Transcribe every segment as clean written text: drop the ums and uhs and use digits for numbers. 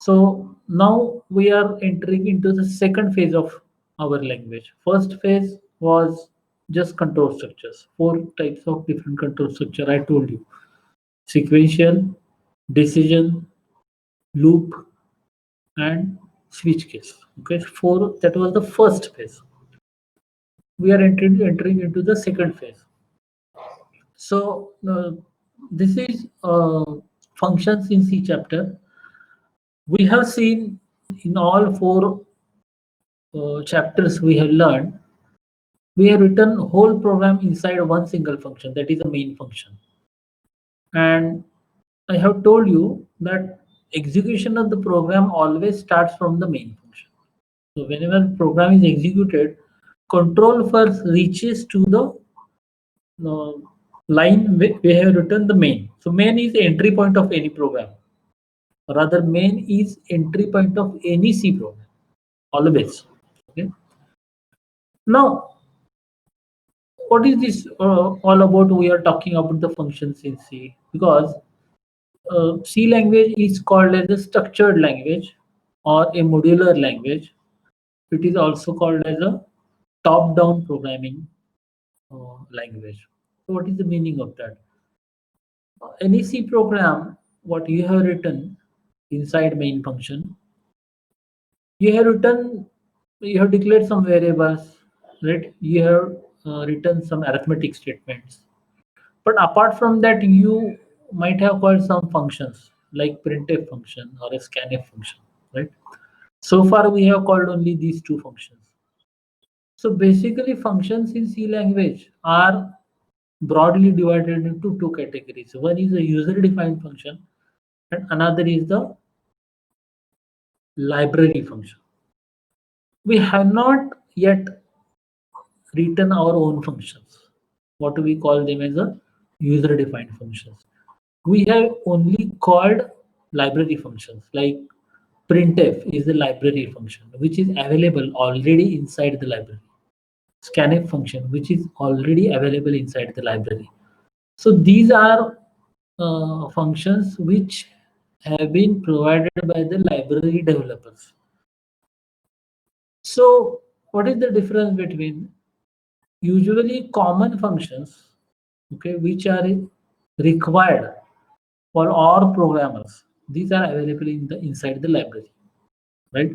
So now we are entering into the second phase of our language. First phase was just control structures. Four types of different control structure I told you: sequential, decision, loop, and switch case. Okay, four. That was the first phase. We are entering into the second phase. So this is functions in C chapter. We have seen in all four chapters we have learned, we have written whole program inside one single function, that is a main function. And I have told you that execution of the program always starts from the main function. So whenever program is executed, control first reaches to the uh, line we have written the main. So main is the entry point of any program. Rather, main is entry point of any C program always. Okay. Now, what is this all about? We are talking about the functions in C because C language is called as a structured language or a modular language. It is also called as a top-down programming language. So, what is the meaning of that? Any C program, what you have written inside main function, you have written, you have declared some variables, right? You have written some arithmetic statements. But apart from that, you might have called some functions like printf function or a scanf function, right? So far, we have called only these two functions. So basically, functions in C language are broadly divided into two categories. One is a user-defined function, and another is the library function. We have not yet written our own functions. What we call them as a user-defined functions. We have only called library functions like printf is the library function which is available already inside the library. Scanf function which is already available inside the library. So these are functions which have been provided by the library developers. So what is the difference between usually common functions, okay, which are required for all programmers? These are available in the inside the library, right?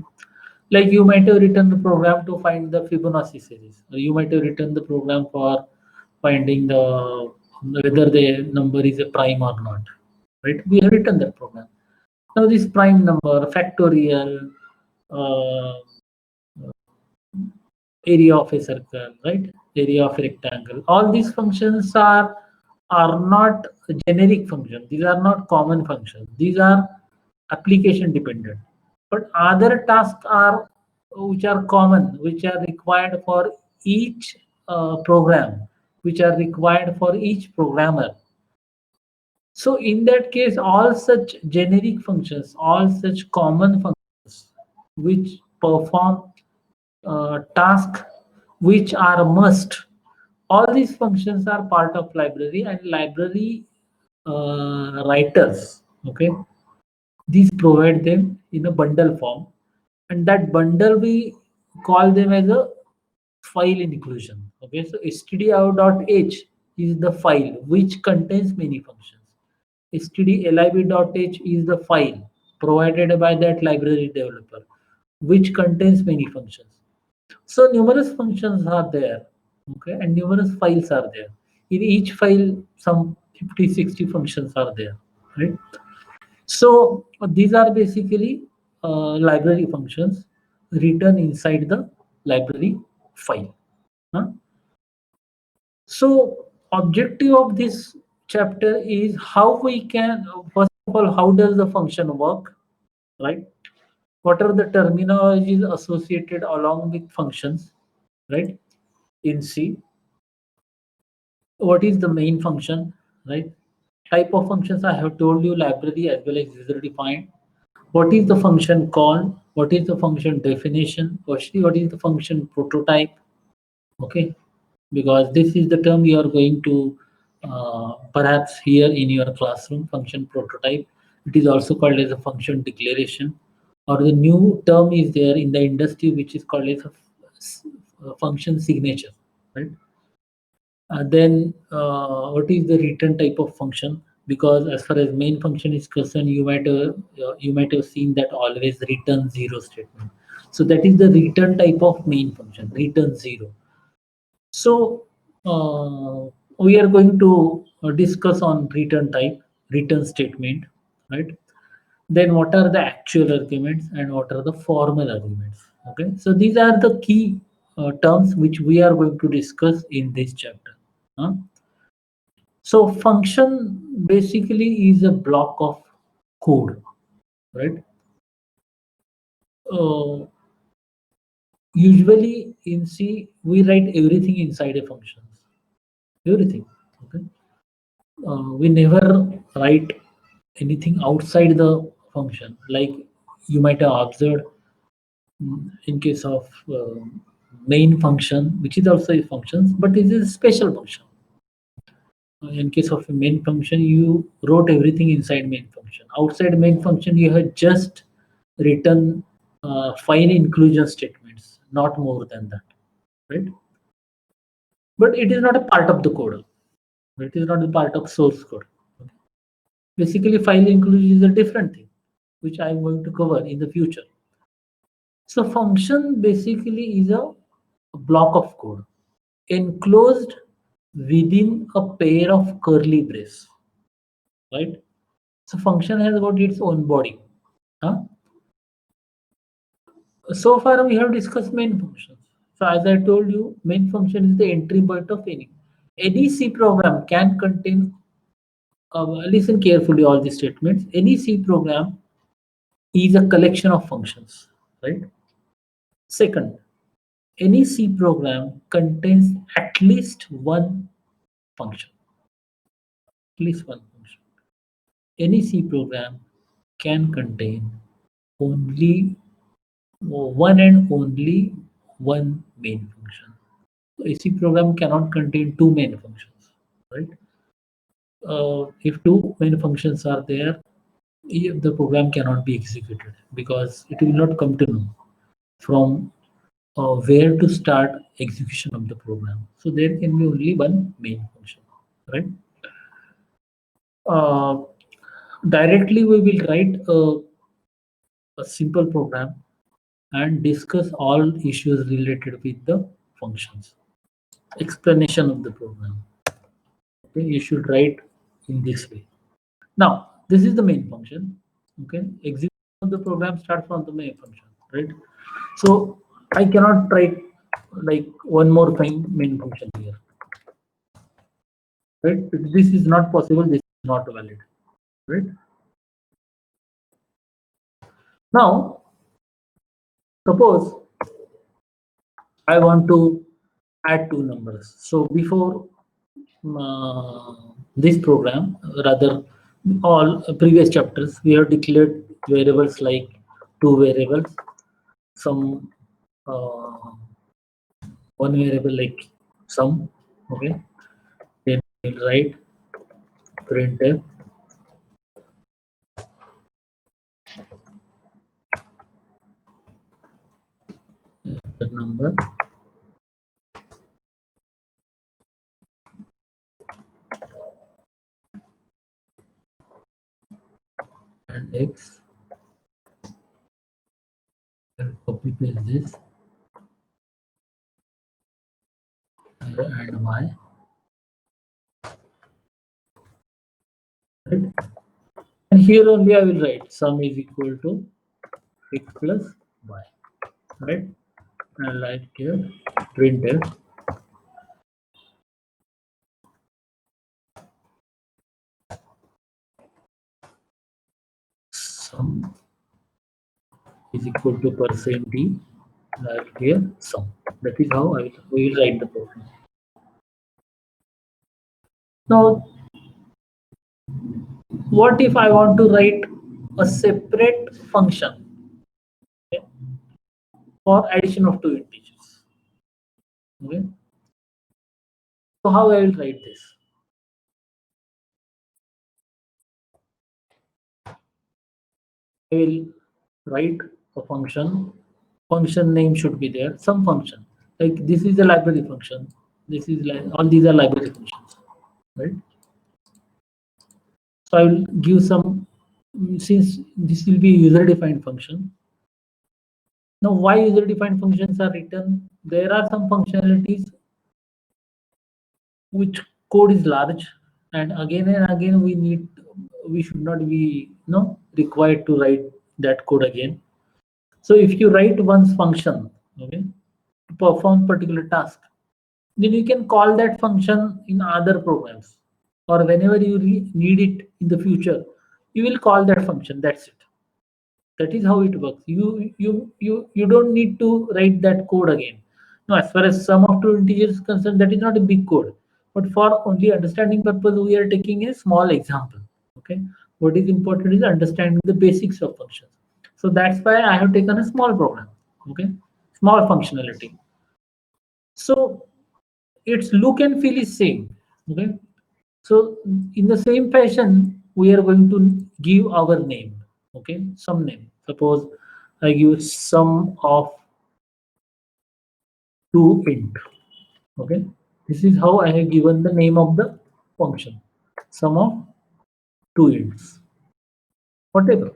Like you might have written the program to find the Fibonacci series, or you might have written the program for finding the whether the number is a prime or not, right? We have written that program. Now this prime number, factorial, uh, area of a circle, right? Area of a rectangle. All these functions are not generic functions. These are not common functions. These are application dependent. But other tasks are which are common, which are required for each program, which are required for each programmer. So in that case, all such generic functions, all such common functions which perform tasks which are a must, all these functions are part of library, and library writers, okay, these provide them in a bundle form, and that bundle we call them as a file inclusion. Okay, so stdio.h is the file which contains many functions. stdlib.h is the file provided by that library developer which contains many functions. So numerous functions are there, okay, and numerous files are there. In each file, some 50, 60 functions are there, right? So these are basically library functions written inside the library file. Huh? So objective of this chapter is how we can, first of all, how does the function work, right? What are the terminologies associated along with functions, right? In C, what is the main function, right? Type of functions I have told you, library as well as user defined. What is the function call? What is the function definition? What is the function prototype? Okay, because this is the term you are going to perhaps hear in your classroom, function prototype. It is also called as a function declaration. or the new term is there in the industry which is called as a function signature, right? Then what is the return type of function? Because as far as main function is concerned, you might have seen that always return zero statement. So that is the return type of main function, return zero. So we are going to discuss on return type, return statement, right? Then what are the actual arguments and what are the formal arguments? Okay, so these are the key terms which we are going to discuss in this chapter. Huh? So function basically is a block of code, right? Uh, Usually in C we write everything inside a function, everything. Okay, we never write anything outside the function. Like you might have observed in case of main function, which is also a function, but it is a special function. In case of a main function, you wrote everything inside main function. Outside main function, you have just written fine inclusion statements, not more than that, right? But it is not a part of the code. It is not a part of source code. Basically, file inclusion is a different thing, which I am going to cover in the future. So function basically is a block of code enclosed within a pair of curly brace, right? So function has got its own body. Huh? So far we have discussed main functions. So as I told you, main function is the entry point of any. Any C program can contain, listen carefully all these statements. Any C program is a collection of functions, right? Second, any C program contains at least one function, at least one function. Any C program can contain only one and only one main function. So A C program cannot contain two main functions, right? If two main functions are there, the program cannot be executed because it will not come to know from where to start execution of the program. So there can be only one main function, right? Uh, Directly we will write a simple program and discuss all issues related with the functions. Explanation of the program. Okay, you should write in this way. Now, this is the main function. Okay, execution of the program starts from the main function, right? So I cannot write like one more thing main function here, right? This is not possible. This is not valid, right? Now, suppose I want to add two numbers. So before this program, rather all previous chapters, we have declared variables like two variables, some one variable like sum, okay. Then we'll write printf the number and x. I'll copy paste this and y, right? And here only I will write sum is equal to x plus y, right? And I'll write here printf sum is equal to percent d, right here sum. That is how we will write the program. Now, what if I want to write a separate function, okay, for addition of two integers? Okay, so how I will write this? I will write a function name should be there, some function. Like this is a library function. This is like all these are library functions, right? So I will give some, since this will be user-defined function. Now, why user-defined functions are written? There are some functionalities which code is large, and again we should not be required to write that code again. So if you write once function, okay, to perform particular task, then you can call that function in other programs, or whenever you need it in the future, you will call that function. That's it. That is how it works. You don't need to write that code again. Now, as far as sum of two integers is concerned, that is not a big code. But for only understanding purpose, we are taking a small example. Okay. What is important is understanding the basics of functions. So that's why I have taken a small program. Okay. Small functionality. So its look and feel is same. Okay. So in the same fashion, we are going to give our name. Okay, some name. Suppose I give sum of two int. Okay, this is how I have given the name of the function. Sum of two ints. Whatever.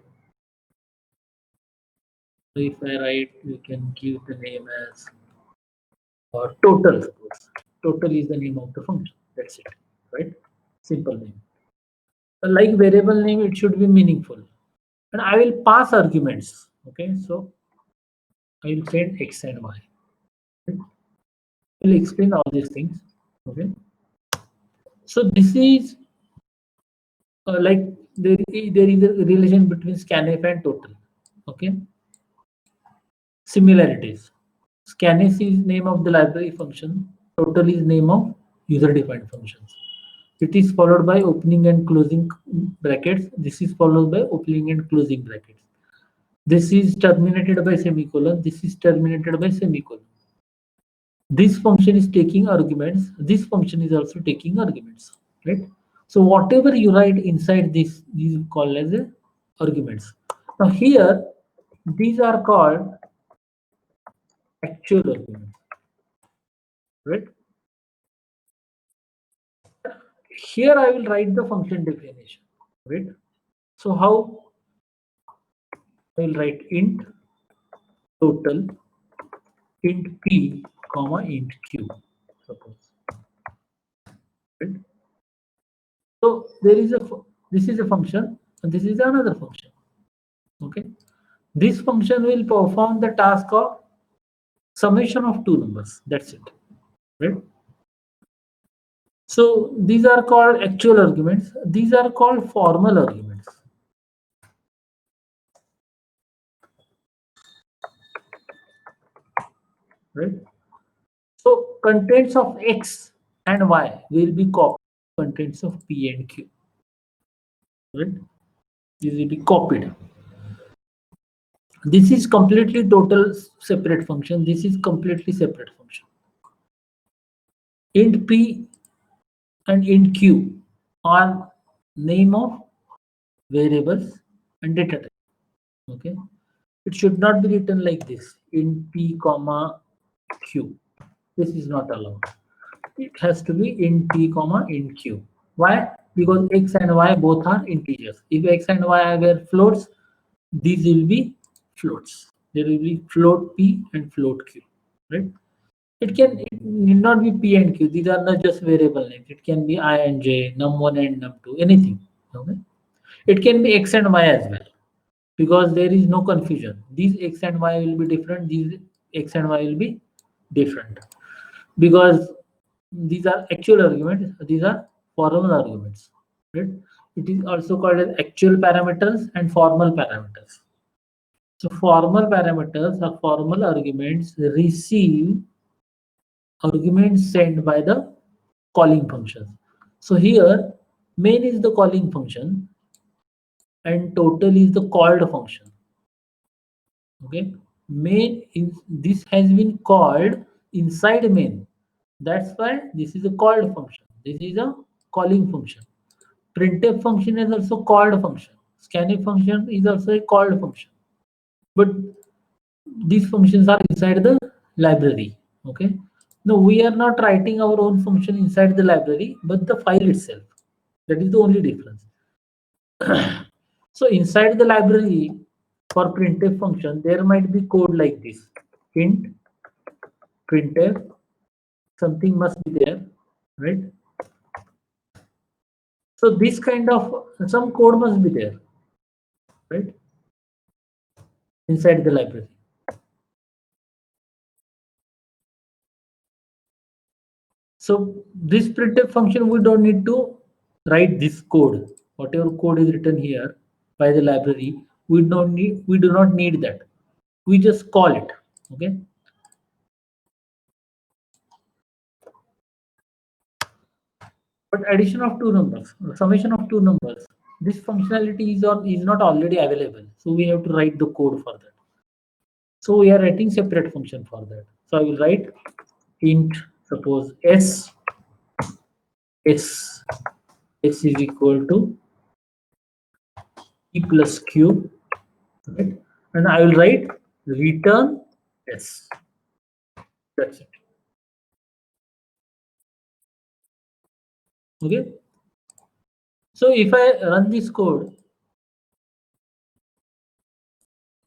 So if I write, we can give the name as total. Suppose total is the name of the function. That's it. Right? Simple name. Like variable name, it should be meaningful. And I will pass arguments. Okay, so I will send x and y. I will explain all these things. Okay, so this is like there is a relation between scanf and total. Okay, similarities. Scanf is name of the library function. Total is name of user-defined functions. It is followed by opening and closing brackets. This is followed by opening and closing brackets. This is terminated by semicolon. This is terminated by semicolon. This function is taking arguments. This function is also taking arguments, right? So whatever you write inside this, these are called as arguments. Now here, these are called actual arguments, right? Here I will write the function definition, right? So how I will write int total, int p, comma int q, suppose, right? So there is a this is a function and this is another function. Okay, this function will perform the task of summation of two numbers. That's it, right? So these are called actual arguments. These are called formal arguments, right? So contents of x and y will be copied contents of p and q, right? These will be copied. This is completely total separate function. This is completely separate function. Int p and int q are name of variables and data type. Okay, it should not be written like this: int p comma q. This is not allowed. It has to be int p comma int q. Why? Because x and y both are integers. If x and y were floats, these will be floats. There will be float p and float q, right? It need not be p and q. These are not just variable names. It can be I and j, num1 and num2, anything. Okay. It can be x and y as well, because there is no confusion. These x and y will be different. These x and y will be different, because these are actual arguments. These are formal arguments. Right? It is also called as actual parameters and formal parameters. So formal parameters are formal arguments receive arguments sent by the calling functions. So here main is the calling function and total is the called function. Okay, main in this has been called inside main. That's why this is a called function. This is a calling function. Printf function is also called function. Scanf function is also a called function. but these functions are inside the library. Okay. No, we are not writing our own function inside the library, but the file itself. That is the only difference. So inside the library for printf function, there might be code like this: int printf, something must be there, right? So this kind of some code must be there, right? Inside the library. So this printf function, we don't need to write this code. Whatever code is written here by the library, we do not need that. We just call it. Okay. But addition of two numbers, summation of two numbers, this functionality is not already available. So we have to write the code for that. So we are writing separate function for that. So I will write int, suppose s s s is equal to e plus q, right? And I will write return s. That's it. Okay. So if I run this code,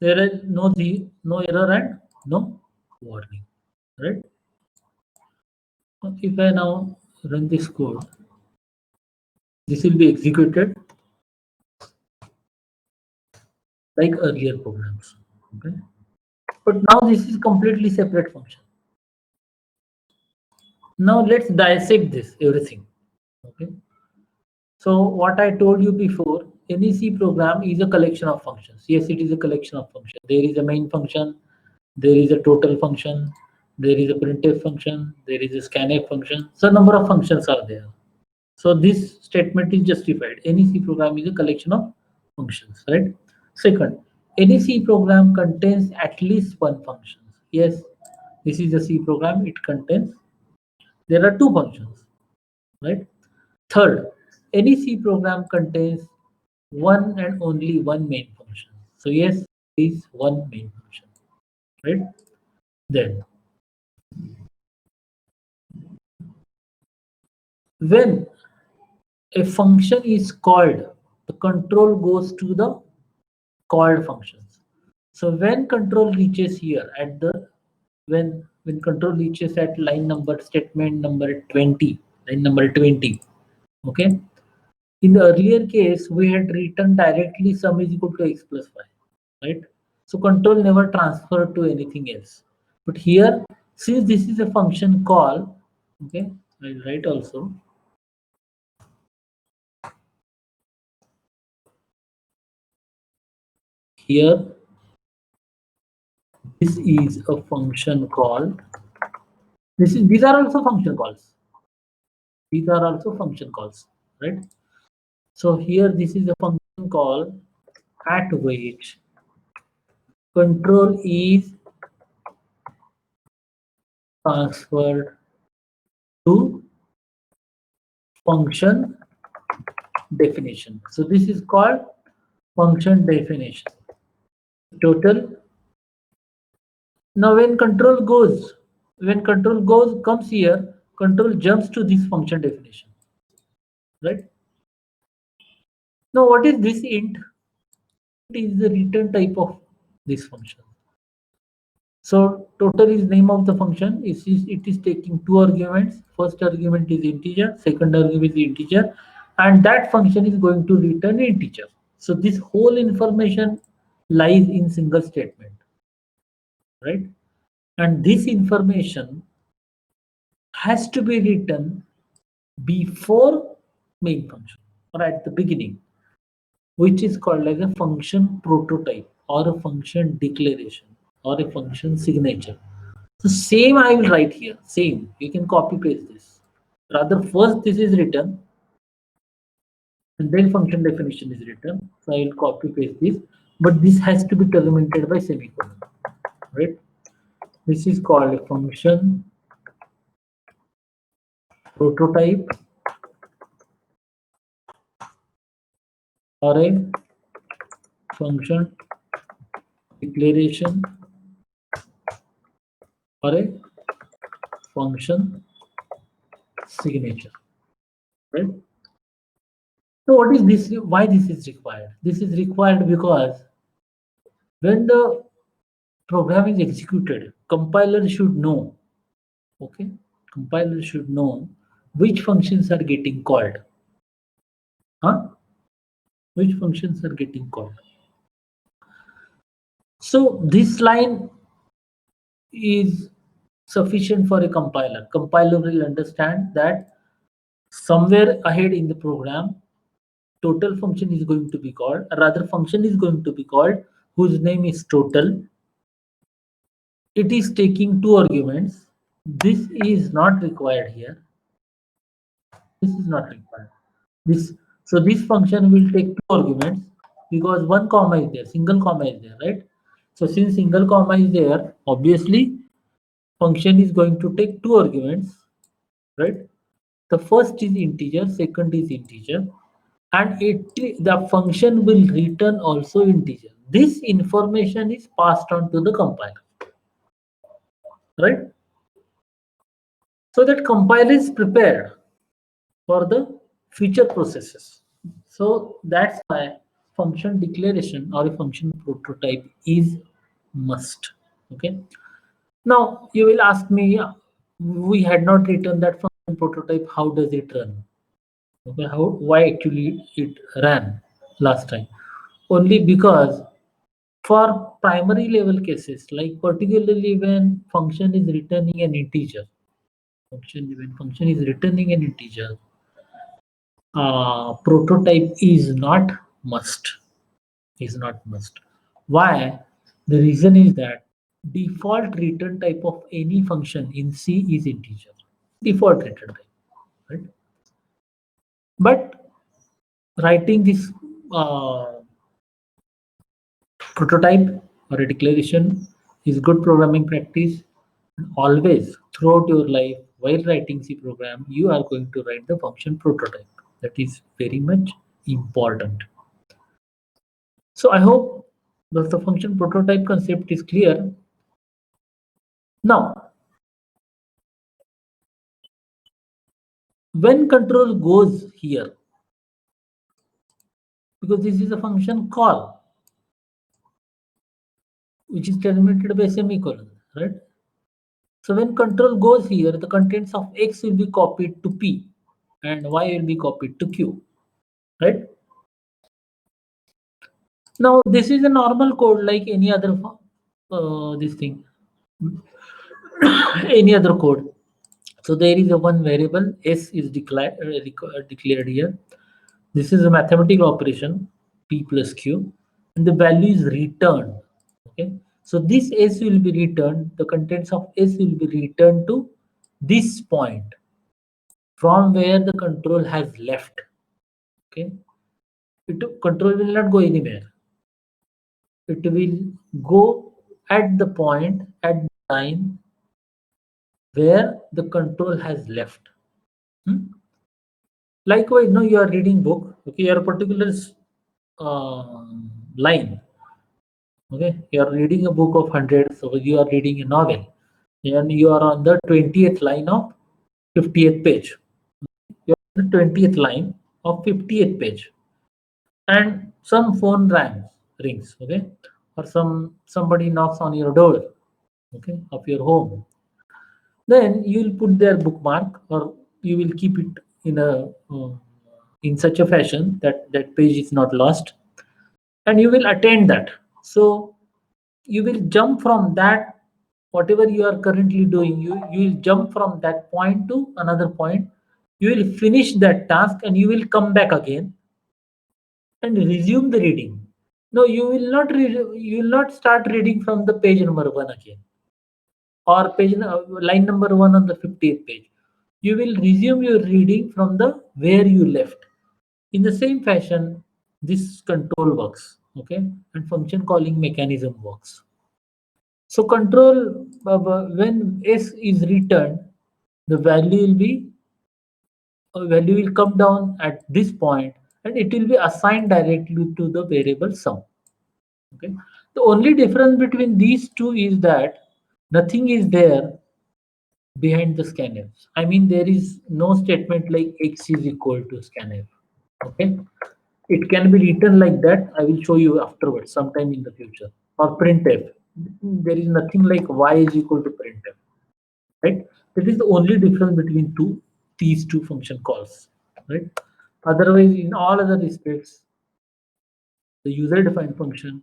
there is no error and no warning, right? If I now run this code, this will be executed like earlier programs. Okay. But now this is completely separate function. Now let's dissect this everything. Okay. So what I told you before, any C program is a collection of functions. Yes, it is a collection of functions. There is a main function, there is a total function, there is a printf function, there is a scanf function. So number of functions are there. So this statement is justified. Any C program is a collection of functions, right? Second, any C program contains at least one function. Yes, this is a C program. It contains, there are two functions, right? Third, any C program contains one and only one main function. So yes, is one main function, right? Then when a function is called, the control goes to the called functions. So when control reaches here at the when control reaches at line number statement number 20, line number 20, okay. In the earlier case, we had written directly sum is equal to x plus y, right? So control never transferred to anything else. But here, since this is a function call, okay, I'll write also. Here, this is a function call. These are also function calls. These are also function calls, right? So here, this is a function call at which control is transferred to function definition. So this is called function definition. Total. Now when control goes comes here, control jumps to this function definition, right? Now what is this int? It is the return type of this function. So total is name of the function. It is taking two arguments. First argument is integer, second argument is integer, and that function is going to return integer. So this whole information lies in single statement, right? And this information has to be written before main function or at the beginning, which is called like a function prototype or a function declaration or a function signature. So same I will write here, same. You can copy paste this. Rather first this is written and then function definition is written. So I will copy paste this, but this has to be terminated by semicolon, right? This is called a function prototype or a function declaration or a function signature, right? So what is this? Why this is required? This is required because when the program is executed, compiler should know, okay? Compiler should know which functions are getting called. Huh? Which functions are getting called. So this line is sufficient for a compiler. Compiler will understand that somewhere ahead in the program, total function is going to be called, or rather function is going to be called whose name is total. It is taking two arguments. This is not required here. This is not required. This so this function will take two arguments because one comma is there, single comma is there, right? So since single comma is there, obviously function is going to take two arguments, right? The first is integer, second is integer, and the function will return also integer. This information is passed on to the compiler, right? So that compiler is prepared for the future processes. So that's why function declaration or a function prototype is must. Okay. Now you will ask me, we had not written that function prototype. How does it run? Okay. Why actually it ran last time? Only because for primary level cases, like particularly when function is returning an integer, when function is returning an integer, prototype is not must. Is not must. Why? The reason is that default return type of any function in C is integer. Default return type, right? But writing this uh, prototype or a declaration is good programming practice. Always throughout your life, while writing C program, you are going to write the function prototype. That is very much important. So I hope that the function prototype concept is clear. Now, when control goes here, because this is a function call, which is terminated by semicolon, right? So when control goes here, the contents of X will be copied to P and Y will be copied to Q, right? Now, this is a normal code like any other this thing, any other code. So there is a one variable S is declared here. This is a mathematical operation P plus Q, and the value is returned. Okay, so this S will be returned. The contents of S will be returned to this point from where the control has left. Okay, control will not go anywhere. It will go at the point at the time where the control has left. Hmm? Likewise, no, you are reading book. Okay, your particular uh, line. Okay, you are reading a book of 100, so you are reading a novel, and you are on the 20th line of 50th page. You are on the 20th line of 50th page, and some phone rings, okay, or somebody knocks on your door, okay, of your home. Then you will put their bookmark, or you will keep it in a in such a fashion that that page is not lost, and you will attend that. So you will jump from that, whatever you are currently doing, you will jump from that point to another point. You will finish that task and you will come back again and resume the reading. No, you will not read, you will not start reading from the page number 1 again, or line number 1 on the 50th page. You will resume your reading from the where you left. In the same fashion, this control works, okay, and function calling mechanism works. So control, when S is returned, the value will come down at this point, and it will be assigned directly to the variable sum. Okay. The only difference between these two is that nothing is there behind the scanf. I mean, there is no statement like x is equal to scanf. Okay, it can be written like that. I will show you afterwards, sometime in the future. Or printf. There is nothing like y is equal to printf. Right? That is the only difference between these two function calls. Right? Otherwise, in all other respects, the user-defined function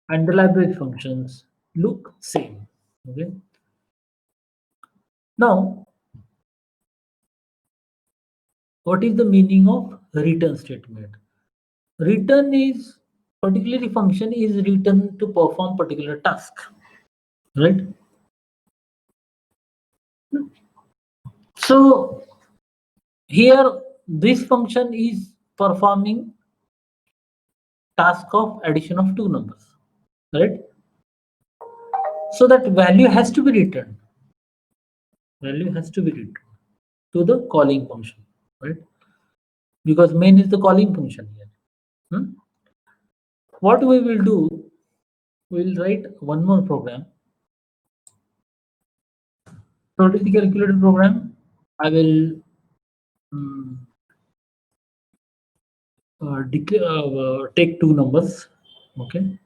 and the library functions look same. Okay. Now, what is the meaning of return statement? Return is particularly function is written to perform particular task, right? So here this function is performing task of addition of two numbers, right? So that value has to be returned. Value has to be returned to the calling function, right? Because main is the calling function here. Hmm? What we will do, we will write one more program. So it is the calculator program. I will um, take two numbers, okay,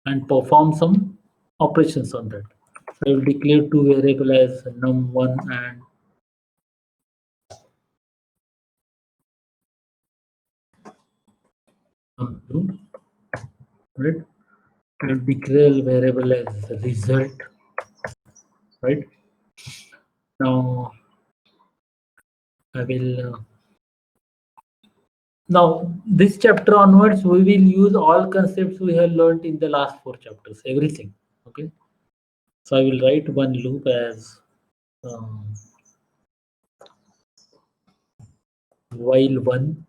and perform some operations on that. So I will declare two variable as num1 and num2, right? I will declare variable as result, right? Now I will now this chapter onwards we will use all concepts we have learned in the last four chapters, everything, okay? So I will write one loop as um, while one,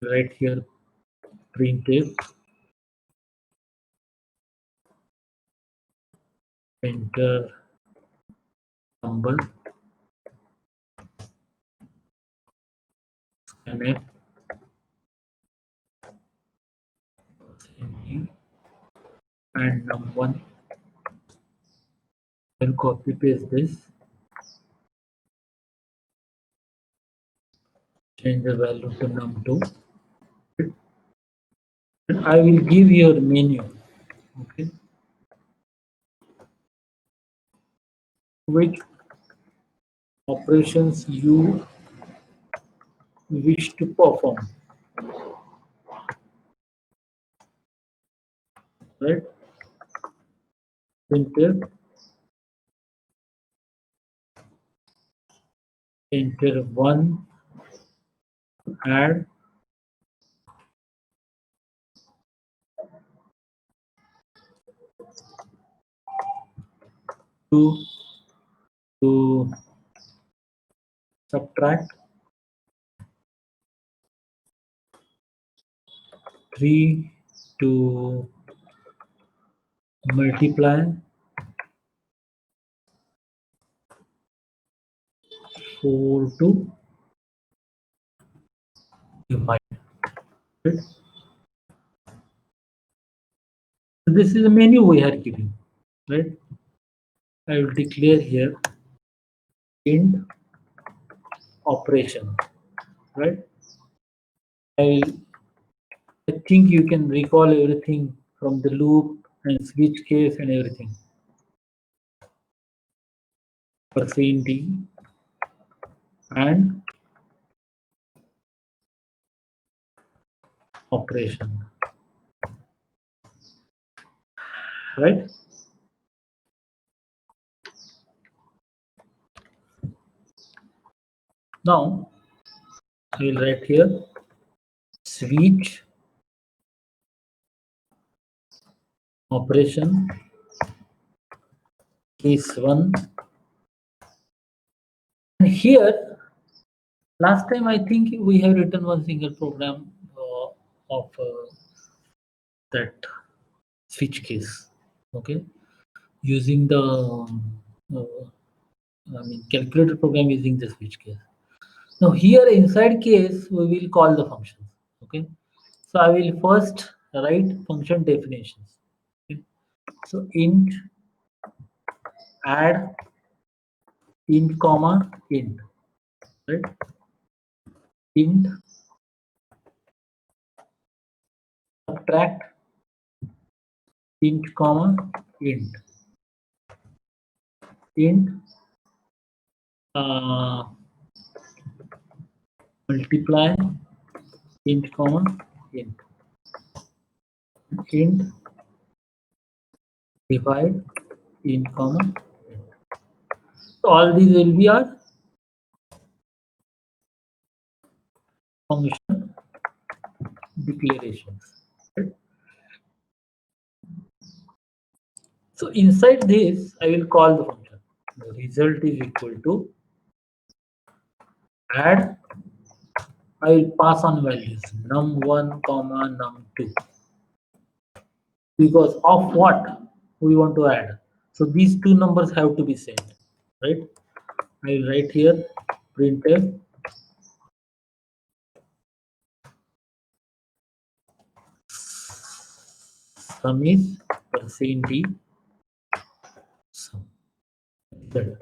right here printf enter number scanf and num1. Then copy paste this, change the value to num2, and I will give your menu, okay, which operations you wish to perform, right? Enter, enter one, add two to subtract, three to multiply, four to divide. Right? So this is a menu we are giving, right? I will declare here int operation, right? I I think you can recall everything from the loop and switch case and everything. Percent D and operation, right? Now I will write here switch operation case one. And here, last time I think we have written one single program of that switch case, okay, using the I mean calculator program using the switch case. Now here inside case we will call the functions. Okay. So I will first write function definitions. Okay. So int add int comma int, right? Int subtract int comma int, int uh, multiply int comma int, int divide int comma int. So all these will be our function declarations, right? So inside this I will call the function. The result is equal to add. I will pass on values num1 comma num2 because of what we want to add. So these two numbers have to be sent, right? I will write here printf sum is percent d sum, right?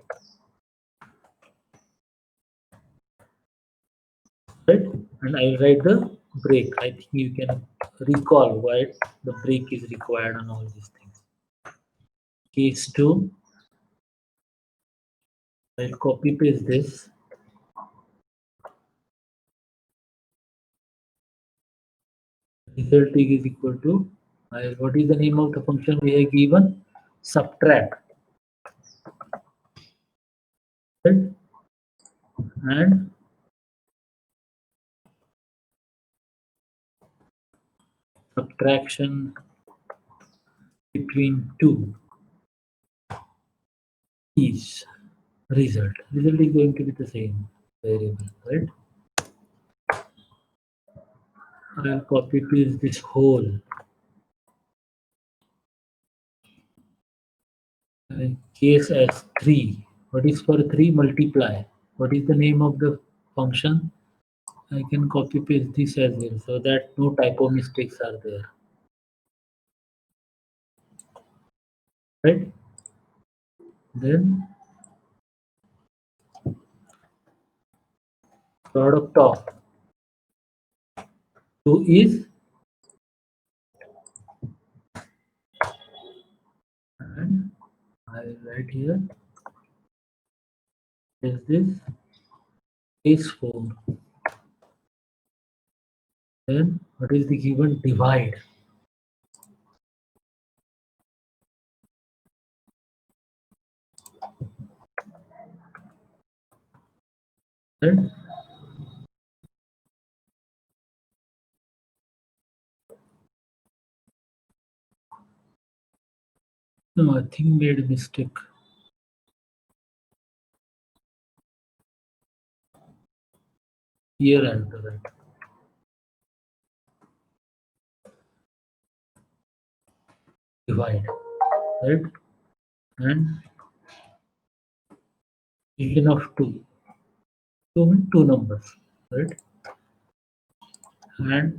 And I will write the break. I think you can recall why the break is required on all these things. Case 2, I'll copy paste this. Result is equal to what is the name of the function we have given? Subtract, right? And subtraction between two is result. Result is going to be the same variable, right? I'll copy paste this whole case as 3. What is for 3? Multiply. What is the name of the function? I can copy paste this as well so that no typo mistakes are there, right? Then product of 2 is, and I will write here is this case 4. Then what is the given? Divide. Right? No, I think made a mistake. Here and that. Divide, right? And region of 2. 2 means 2 numbers, right? And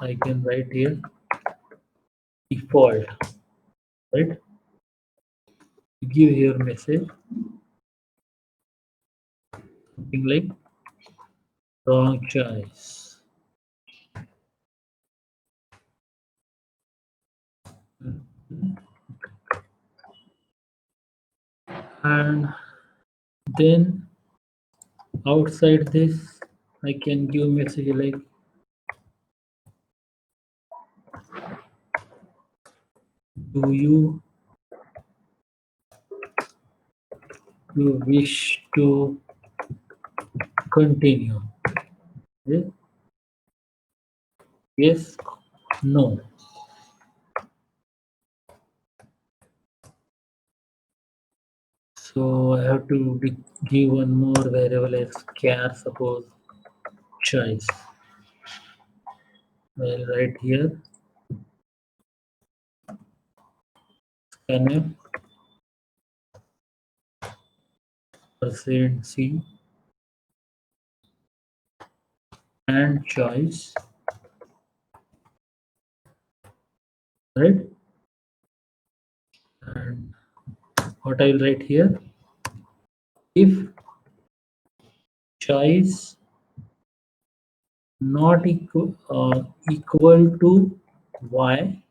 I can write here default, right? Give here message something like wrong choice. And then outside this, I can give message like do you wish to continue? Yes, yes, no. So I have to give one more variable as char, suppose choice. I'll write here scanf percent c and choice, right? And what I will write here, if choice not equal to y,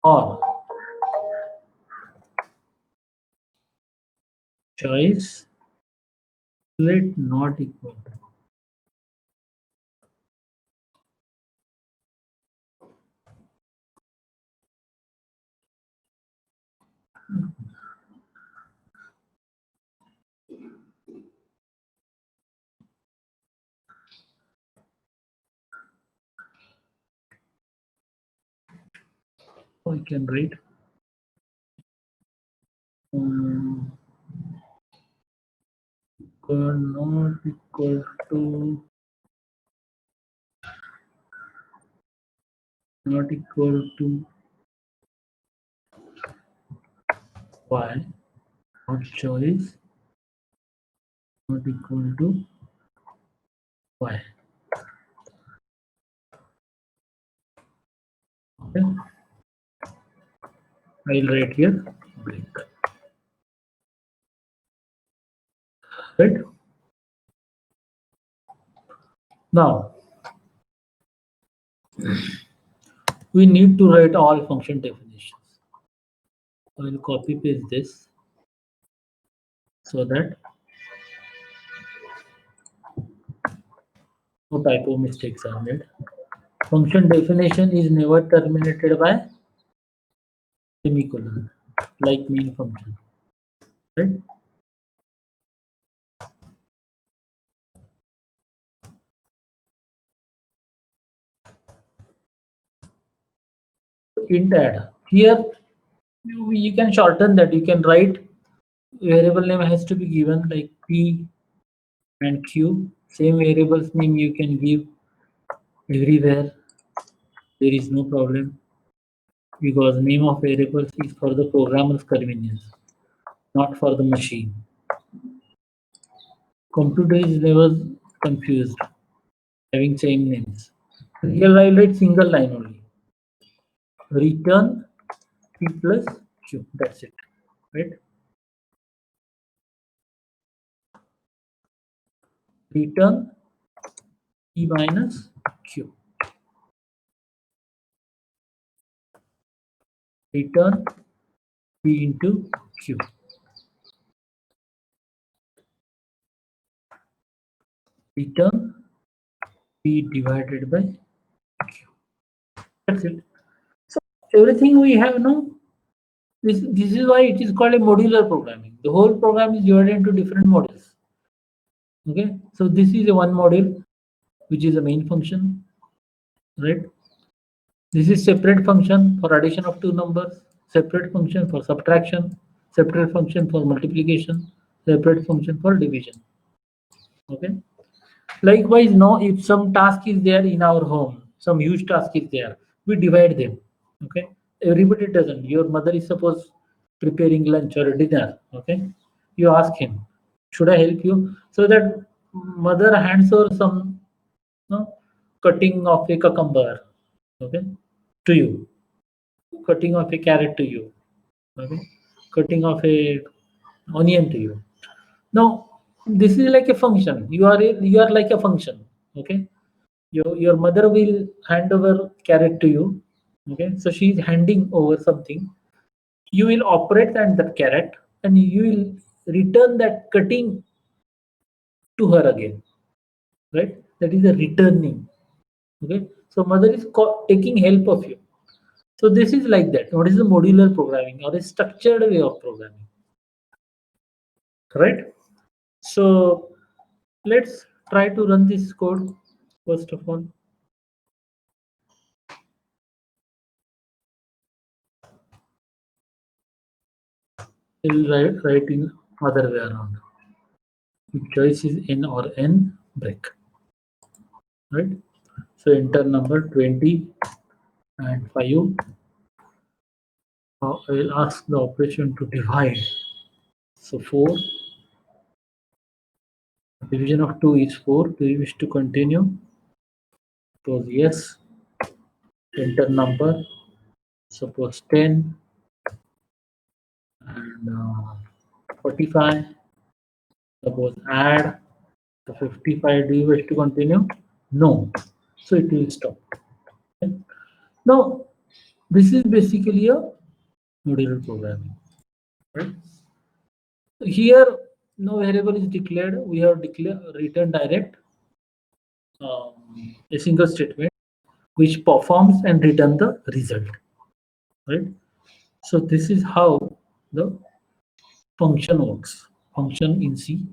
or choice let not equal to. I can write um, not equal to, not equal to y, or choice not equal to y. Okay, I'll write here blank. Right now, we need to write all function definitions. I will copy paste this so that no typo mistakes are made. Function definition is never terminated by semicolon, like main function, right? Int add. Here, you can shorten that. You can write variable name has to be given like p and q. Same variables name you can give everywhere. There is no problem because name of variables is for the programmer's convenience, not for the machine. Computer is never confused having same names. Here I'll write single line only. Return p plus q. That's it, right? Return p minus q. Return p into q. Return p divided by q. That's it. So everything we have now. This is why it is called a modular programming. The whole program is divided into different modules. Okay, so this is a one module which is a main function, right? This is separate function for addition of two numbers, separate function for subtraction, separate function for multiplication, separate function for division. Okay. Likewise, now if some task is there in our home, some huge task is there, we divide them. Okay. Everybody doesn't. Your mother is suppose preparing lunch or dinner. Okay. You ask him, should I help you? So that mother hands over some, no, cutting of a cucumber, okay, to you, cutting of a carrot to you, okay, cutting of a onion to you. Now, this is like a function. You are like a function. Okay. Your mother will hand over carrot to you. Okay. So she is handing over something. You will operate on that carrot and you will return that cutting to her again. Right. That is a returning. Okay. So mother is taking help of you. So this is like that. What is the modular programming or a structured way of programming? Right. So let's try to run this code first of all. We'll write in other way around. The choice is n or n break. Right. So enter number 20 and 5. I will ask the operation to divide. So 4, division of 2 is 4. Do you wish to continue? Suppose yes. Enter number. Suppose 10 and 45. Suppose add the 55. Do you wish to continue? No. So it will stop. Okay. Now, this is basically a modular programming. Right? Here, no variable is declared. We have declared return direct a single statement which performs and return the result. Right. So this is how the function works. Function in C.